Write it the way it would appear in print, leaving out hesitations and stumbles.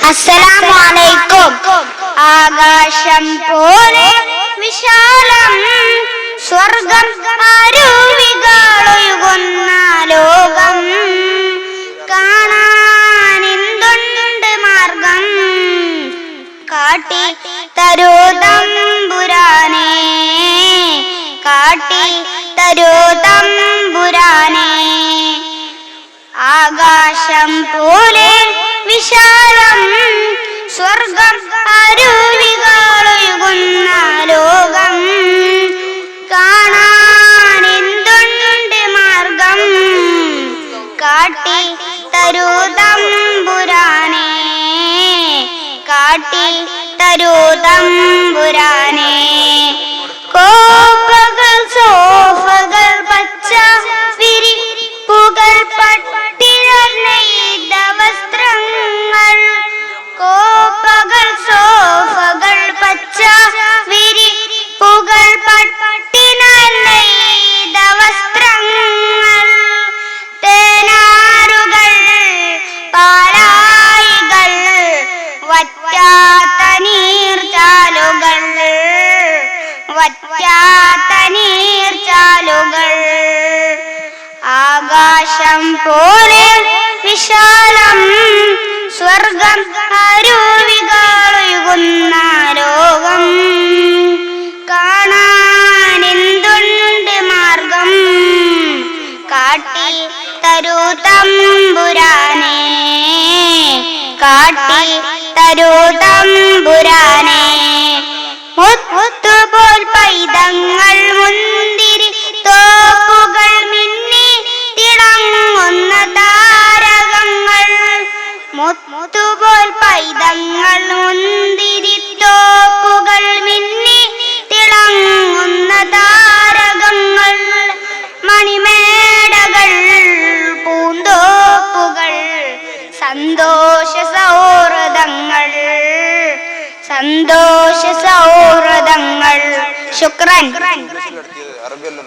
അസ്സലാമു അലൈക്കും. ആകാശം പോലെ വിശാലം, സ്വർഗം അരുവികളൊഴുകുന്ന ലോകം, കാണാനെന്തുണ്ട് മാർഗം, കാട്ടി തരൂ തമ്പുരാനേ, കാട്ടി തരൂ തമ്പുരാനേ. ആകാശം പോലെ വിശാലം, സ്വർഗം അരുവികളൊഴുകുന്ന ലോകം, കാണാനെന്തുണ്ട് മാർഗം, കാട്ടി തരൂ തമ്പുരാനേ, കാട്ടി തരൂ തമ്പുരാനേ. കോപ്പകൾ സോഫകൾ പച്ച വിരിപ്പുകൾ പട്ടികൾ നെയ്ത വസ്ത്രങ്ങൾ, കോപ്പകൾ സോഫകൾ പച്ച വിരിപ്പുകൾ പട്ടികൾ നെയ്ത വസ്ത്രങ്ങൾ, തേനാറുകൾ പാലായികൾ വറ്റാത്ത നീർച്ചാലുകൾ, വറ്റാത്ത നീർച്ചാലുകൾ. ആകാശം പോലെ വിശാലം, സ്വർഗം അരുവികളൊഴുകുന്ന ലോകം, കാണാനെന്തുണ്ട് മാർഗം, കാട്ടി തരൂ തമ്പുരാനേ, കാട്ടി തരൂ തമ്പുരാനേ. മുത്തുപോൽ പൈതങ്ങൾ മുന്തിരി തോപ്പുകൾ മിന്നി തിളങ്ങുന്ന താരകങ്ങൾ, മുത്തുപോൽ പൈതങ്ങൾ മുന്തിരി തോപ്പുകൾ മിന്നി തിളങ്ങുന്ന താരകങ്ങൾ, മണിമേടകൾ പൂന്തോപ്പുകൾ സന്തോഷ സൗഹൃദങ്ങൾ, സന്തോഷ സൗഹൃദങ്ങൾ. ശുക്രൻ.